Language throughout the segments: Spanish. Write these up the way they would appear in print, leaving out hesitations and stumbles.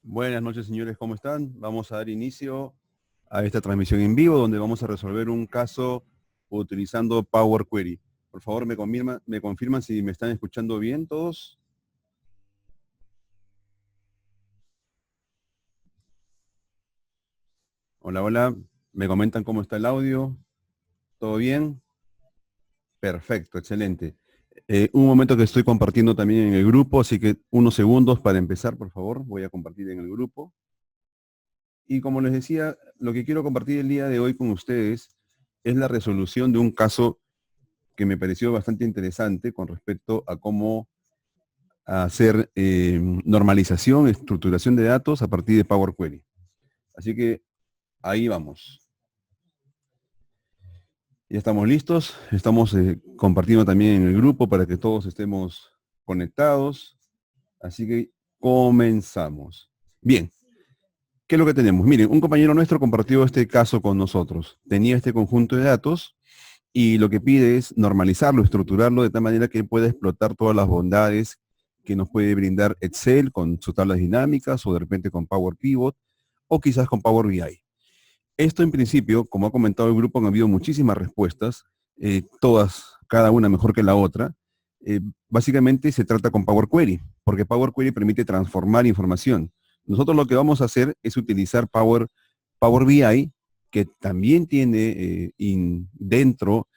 Buenas noches, señores, ¿cómo están? Vamos a dar inicio a esta transmisión en vivo donde vamos a resolver un caso utilizando Power Query. Por favor, me confirman si me están escuchando bien todos. Hola, hola. ¿Me comentan cómo está el audio? ¿Todo bien? Perfecto, excelente. Un momento que estoy compartiendo también en el grupo, así que unos segundos para empezar, por favor. Voy a compartir en el grupo. Y como les decía, lo que quiero compartir el día de hoy con ustedes es la resolución de un caso que me pareció bastante interesante con respecto a cómo hacer normalización, estructuración de datos a partir de Power Query. Así que ahí vamos. Ya estamos listos. Estamos compartiendo también en el grupo para que todos estemos conectados. Así que comenzamos. Bien. ¿Qué es lo que tenemos? Miren, un compañero nuestro compartió este caso con nosotros. Tenía este conjunto de datos y lo que pide es normalizarlo, estructurarlo de tal manera que pueda explotar todas las bondades que nos puede brindar Excel con sus tablas dinámicas o de repente con Power Pivot o quizás con Power BI. Esto en principio, como ha comentado el grupo, han habido muchísimas respuestas, todas, cada una mejor que la otra. Básicamente se trata con Power Query, porque Power Query permite transformar información. Nosotros lo que vamos a hacer es utilizar Power BI, que también tiene dentro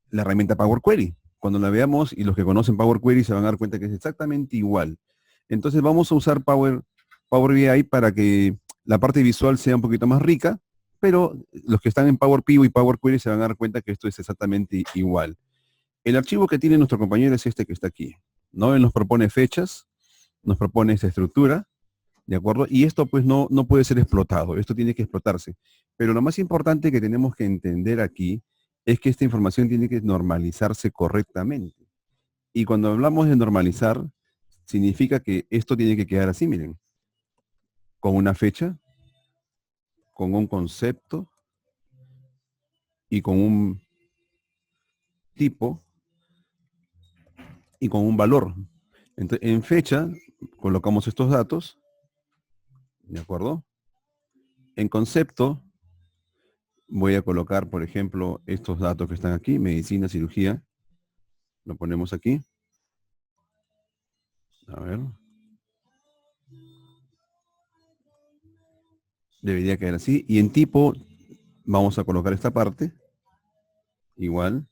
la herramienta Power Query. Cuando la veamos y los que conocen Power Query se van a dar cuenta que es exactamente igual. Entonces vamos a usar Power BI para que la parte visual sea un poquito más rica, pero los que están en Power Pivot y Power Query se van a dar cuenta que esto es exactamente igual. El archivo que tiene nuestro compañero es este que está aquí. ¿No? Él nos propone fechas, nos propone esta estructura, ¿de acuerdo? Y esto pues no puede ser explotado, esto tiene que explotarse. Pero lo más importante que tenemos que entender aquí es que esta información tiene que normalizarse correctamente. Y cuando hablamos de normalizar, significa que esto tiene que quedar así, miren, con una fecha, con un concepto y con un tipo y con un valor. Entonces, en fecha colocamos estos datos, ¿de acuerdo? En concepto voy a colocar, por ejemplo, estos datos que están aquí, medicina, cirugía, lo ponemos aquí. A ver. Debería quedar así. Y en tipo vamos a colocar esta parte, igual,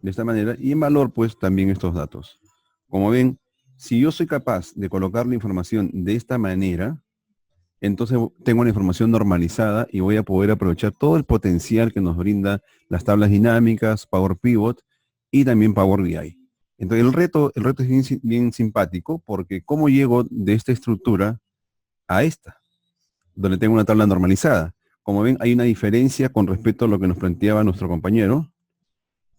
de esta manera. Y en valor, pues, también estos datos. Como ven, si yo soy capaz de colocar la información de esta manera, entonces tengo una información normalizada y voy a poder aprovechar todo el potencial que nos brinda las tablas dinámicas, Power Pivot y también Power BI. Entonces el reto es bien simpático porque ¿cómo llego de esta estructura a esta? Donde tengo una tabla normalizada. Como ven, hay una diferencia con respecto a lo que nos planteaba nuestro compañero,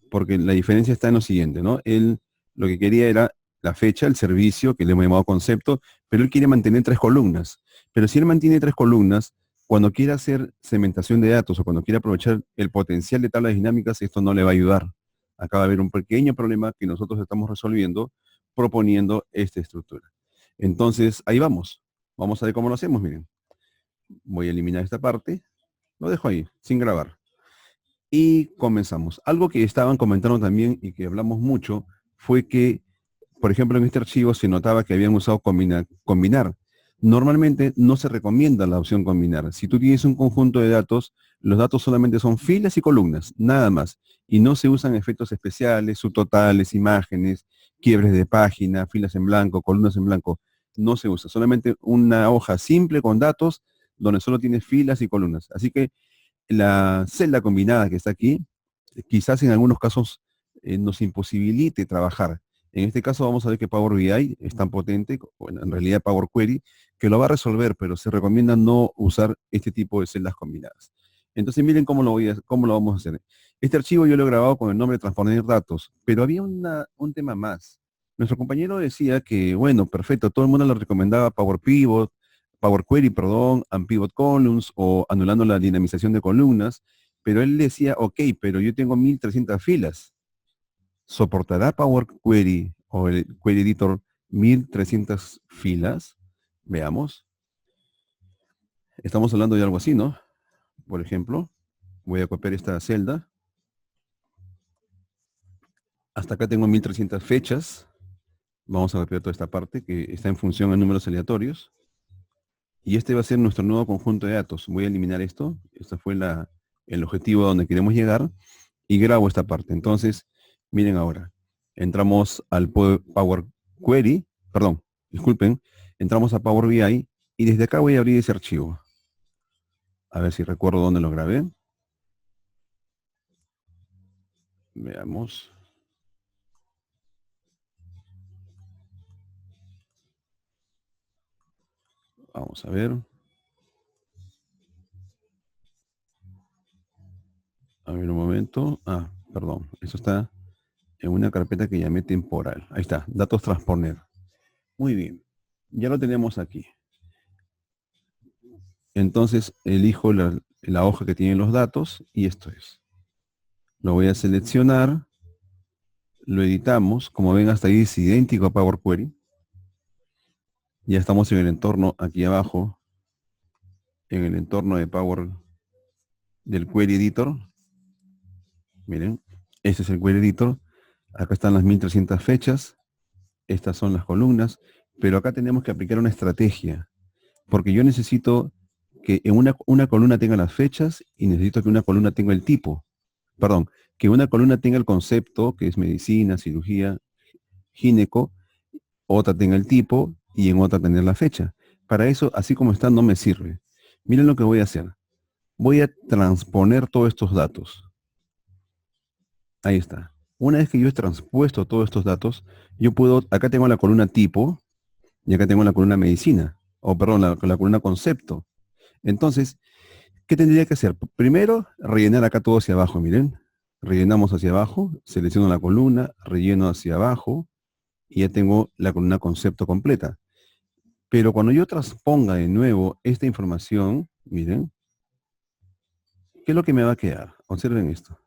porque la diferencia está en lo siguiente, ¿no? Él lo que quería era la fecha, el servicio, que le hemos llamado concepto, pero él quiere mantener 3 columnas. Pero si él mantiene 3 columnas, cuando quiera hacer segmentación de datos o cuando quiera aprovechar el potencial de tablas dinámicas, esto no le va a ayudar. Acá va a haber un pequeño problema que nosotros estamos resolviendo proponiendo esta estructura. Entonces, ahí vamos. Vamos a ver cómo lo hacemos, miren. Voy a eliminar esta parte. Lo dejo ahí, sin grabar. Y comenzamos. Algo que estaban comentando también y que hablamos mucho fue que, por ejemplo, en este archivo se notaba que habían usado combinar. Normalmente no se recomienda la opción combinar. Si tú tienes un conjunto de datos, los datos solamente son filas y columnas, nada más. Y no se usan efectos especiales, subtotales, imágenes, quiebres de página, filas en blanco, columnas en blanco. No se usa. Solamente una hoja simple con datos donde solo tienes filas y columnas. Así que la celda combinada que está aquí, quizás en algunos casos nos imposibilite trabajar. En este caso vamos a ver que Power BI es tan potente, bueno, en realidad Power Query, que lo va a resolver, pero se recomienda no usar este tipo de celdas combinadas. Entonces miren cómo lo vamos a hacer. Este archivo yo lo he grabado con el nombre de transformar datos, pero había un tema más. Nuestro compañero decía que, bueno, perfecto, todo el mundo le recomendaba Power Pivot, Power Query, perdón, and Pivot Columns o anulando la dinamización de columnas, pero él decía, ok, pero yo tengo 1300 filas. ¿Soportará Power Query o el Query Editor 1300 filas? Veamos. Estamos hablando de algo así, ¿no? Por ejemplo, voy a copiar esta celda. Hasta acá tengo 1300 fechas. Vamos a copiar toda esta parte que está en función a números aleatorios. Y este va a ser nuestro nuevo conjunto de datos. Voy a eliminar esto. Este fue el objetivo a donde queremos llegar. Y grabo esta parte. Entonces, miren ahora. Entramos al Power Query. Perdón, disculpen. Entramos a Power BI. Y desde acá voy a abrir ese archivo. A ver si recuerdo dónde lo grabé. Veamos. Vamos a ver. A ver un momento. Ah, perdón. Eso está en una carpeta que llamé temporal. Ahí está. Datos transponer. Muy bien. Ya lo tenemos aquí. Entonces elijo la hoja que tiene los datos y esto es. Lo voy a seleccionar. Lo editamos. Como ven, hasta ahí es idéntico a Power Query. Ya estamos en el entorno aquí abajo. En el entorno de Power del Query Editor. Miren, este es el Query Editor. Acá están las 1300 fechas. Estas son las columnas. Pero acá tenemos que aplicar una estrategia. Porque yo necesito que en una columna tenga las fechas y necesito que una columna tenga el tipo. Perdón, que una columna tenga el concepto, que es medicina, cirugía, gineco, otra tenga el tipo y en otra tener la fecha. Para eso, así como está, no me sirve. Miren lo que voy a hacer. Voy a transponer todos estos datos. Ahí está. Una vez que yo he transpuesto todos estos datos, yo puedo, acá tengo la columna tipo y acá tengo la columna medicina, o perdón, la columna concepto. Entonces, ¿qué tendría que hacer? Primero, rellenar acá todo hacia abajo, miren. Rellenamos hacia abajo, selecciono la columna, relleno hacia abajo y ya tengo la columna concepto completa. Pero cuando yo transponga de nuevo esta información, miren, ¿qué es lo que me va a quedar? Observen esto.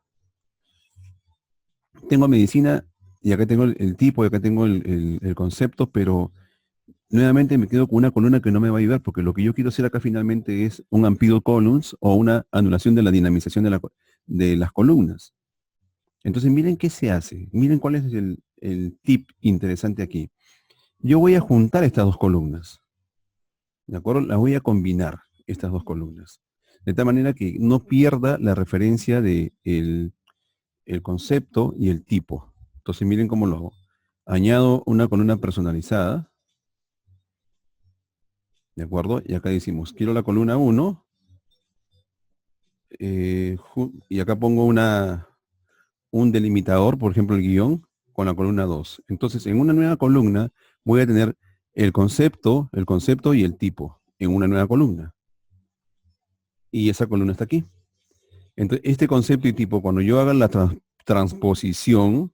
Tengo medicina y acá tengo el tipo y acá tengo el concepto, pero nuevamente me quedo con una columna que no me va a ayudar porque lo que yo quiero hacer acá finalmente es un amplido columns o una anulación de la dinamización de las columnas. Entonces miren qué se hace. Miren cuál es el tip interesante aquí. Yo voy a juntar estas dos columnas. ¿De acuerdo? Las voy a combinar, estas dos columnas. De tal manera que no pierda la referencia de el concepto y el tipo. Entonces miren cómo lo hago. Añado una columna personalizada. ¿De acuerdo? Y acá decimos, quiero la columna 1. Y acá pongo un delimitador, por ejemplo el guión, con la columna 2. Entonces en una nueva columna voy a tener el concepto y el tipo en una nueva columna. Y esa columna está aquí. Entonces, este concepto y tipo, cuando yo haga la transposición,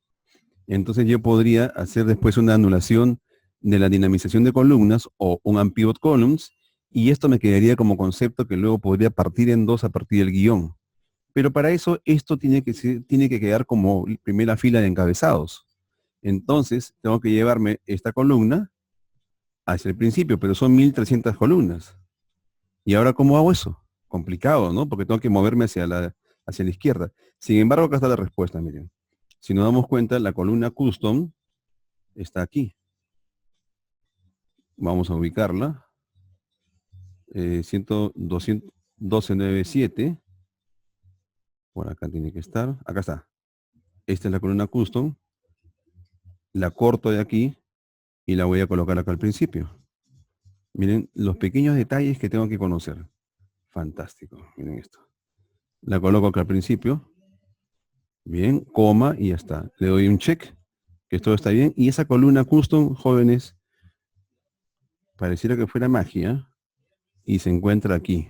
entonces yo podría hacer después una anulación de la dinamización de columnas o un unpivot columns, y esto me quedaría como concepto que luego podría partir en dos a partir del guión. Pero para eso esto tiene que quedar como primera fila de encabezados. Entonces tengo que llevarme esta columna hacia el principio, pero son 1300 columnas. ¿Y ahora cómo hago eso? Complicado, ¿no? Porque tengo que moverme hacia la izquierda. Sin embargo, acá está la respuesta, miren. Si nos damos cuenta, la columna custom está aquí. Vamos a ubicarla. 1297. Por acá tiene que estar. Acá está. Esta es la columna custom. La corto de aquí y la voy a colocar acá al principio. Miren los pequeños detalles que tengo que conocer. Fantástico. Miren esto. La coloco acá al principio. Bien, coma y ya está. Le doy un check, que todo está bien. Y esa columna custom, jóvenes, pareciera que fuera magia. Y se encuentra aquí,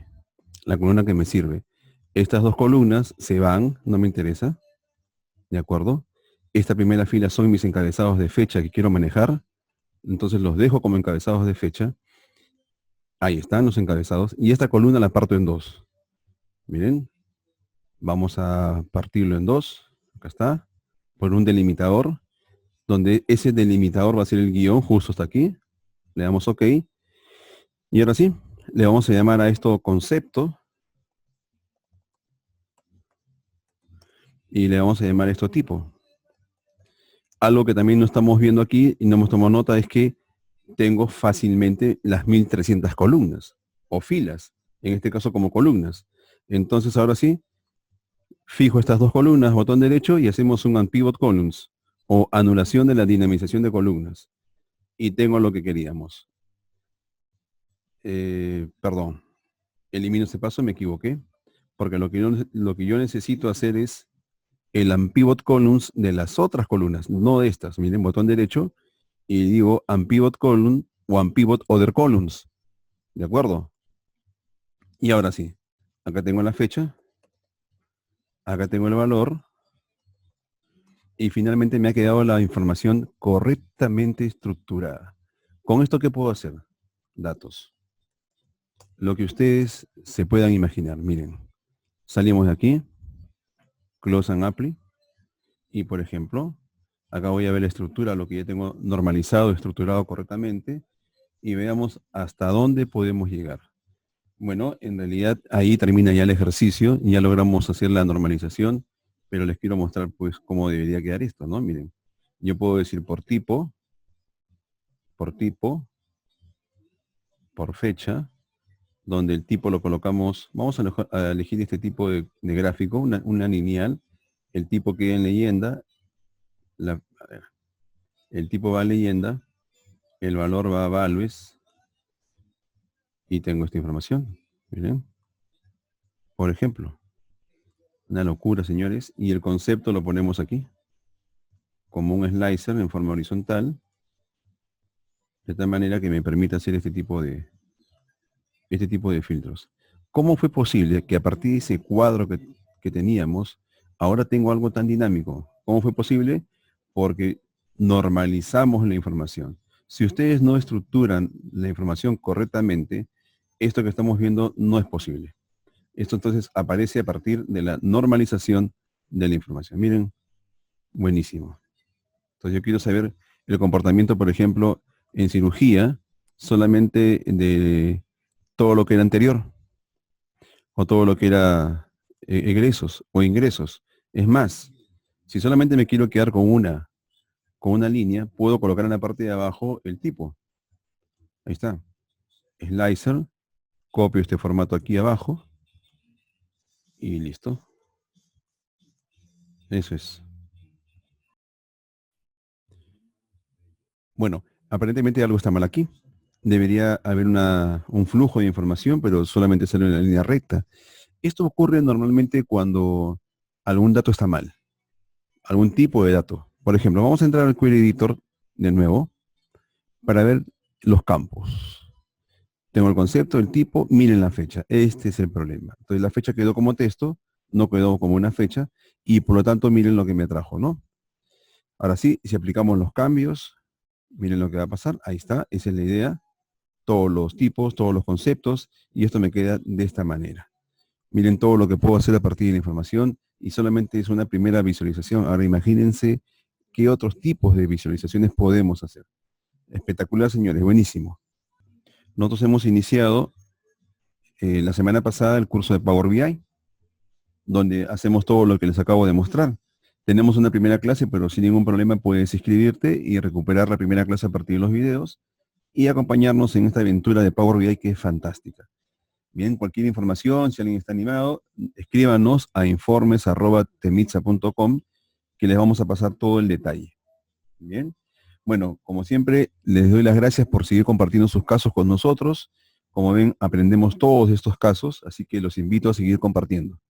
la columna que me sirve. Estas dos columnas se van, no me interesa. ¿De acuerdo? Esta primera fila son mis encabezados de fecha que quiero manejar. Entonces los dejo como encabezados de fecha. Ahí están los encabezados. Y esta columna la parto en dos. Miren. Vamos a partirlo en dos. Acá está. Por un delimitador. Donde ese delimitador va a ser el guión justo hasta aquí. Le damos OK. Y ahora sí, Le vamos a llamar a esto concepto. Y le vamos a llamar esto tipo. Algo que también no estamos viendo aquí y no hemos tomado nota es que tengo fácilmente las 1300 columnas o filas, en este caso como columnas. Entonces ahora sí, fijo estas dos columnas, botón derecho y hacemos un unpivot columns o anulación de la dinamización de columnas. Y tengo lo que queríamos. Perdón, elimino ese paso, me equivoqué, porque lo que yo necesito hacer es el unpivot columns de las otras columnas, no de estas. Miren, botón derecho y digo unpivot column o unpivot other columns. ¿De acuerdo? Y ahora sí, acá tengo la fecha, acá tengo el valor y finalmente me ha quedado la información correctamente estructurada. ¿Con esto qué puedo hacer? Datos. Lo que ustedes se puedan imaginar. Miren, salimos de aquí, close and apply, y por ejemplo, acá voy a ver la estructura, lo que ya tengo normalizado, estructurado correctamente, y veamos hasta dónde podemos llegar. Bueno, en realidad ahí termina ya el ejercicio, ya logramos hacer la normalización, pero les quiero mostrar pues cómo debería quedar esto, ¿no? Miren, yo puedo decir por tipo, por fecha, donde el tipo lo colocamos, vamos a elegir este tipo de gráfico, una lineal, el tipo queda en leyenda, a ver, el tipo va a leyenda, el valor va a values, y tengo esta información, miren, por ejemplo, una locura, señores, y el concepto lo ponemos aquí, como un slicer en forma horizontal, de tal manera que me permita hacer este tipo de filtros. ¿Cómo fue posible que a partir de ese cuadro que teníamos, ahora tengo algo tan dinámico? ¿Cómo fue posible? Porque normalizamos la información. Si ustedes no estructuran la información correctamente, esto que estamos viendo no es posible. Esto entonces aparece a partir de la normalización de la información. Miren, buenísimo. Entonces yo quiero saber el comportamiento, por ejemplo, en cirugía, solamente de todo lo que era anterior, o todo lo que era egresos o ingresos. Es más, si solamente me quiero quedar con una línea, puedo colocar en la parte de abajo el tipo. Ahí está. Slicer, copio este formato aquí abajo, y listo. Eso es. Bueno, aparentemente algo está mal aquí. Debería haber un flujo de información, pero solamente sale en la línea recta. Esto ocurre normalmente cuando algún dato está mal, algún tipo de dato. Por ejemplo, vamos a entrar al Query Editor de nuevo para ver los campos. Tengo el concepto, el tipo, miren la fecha. Este es el problema. Entonces la fecha quedó como texto, no quedó como una fecha, y por lo tanto miren lo que me trajo, ¿no? Ahora sí, si aplicamos los cambios, miren lo que va a pasar. Ahí está, esa es la idea. Todos los tipos, todos los conceptos, y esto me queda de esta manera. Miren todo lo que puedo hacer a partir de la información, y solamente es una primera visualización. Ahora imagínense qué otros tipos de visualizaciones podemos hacer. Espectacular, señores, buenísimo. Nosotros hemos iniciado la semana pasada el curso de Power BI, donde hacemos todo lo que les acabo de mostrar. Tenemos una primera clase, pero sin ningún problema puedes inscribirte y recuperar la primera clase a partir de los videos y acompañarnos en esta aventura de Power BI que es fantástica. Bien, cualquier información, si alguien está animado, escríbanos a informes@temitza.com que les vamos a pasar todo el detalle. Bien. Bueno, como siempre, les doy las gracias por seguir compartiendo sus casos con nosotros. Como ven, aprendemos todos estos casos, así que los invito a seguir compartiendo.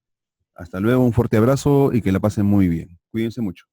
Hasta luego, un fuerte abrazo y que la pasen muy bien. Cuídense mucho.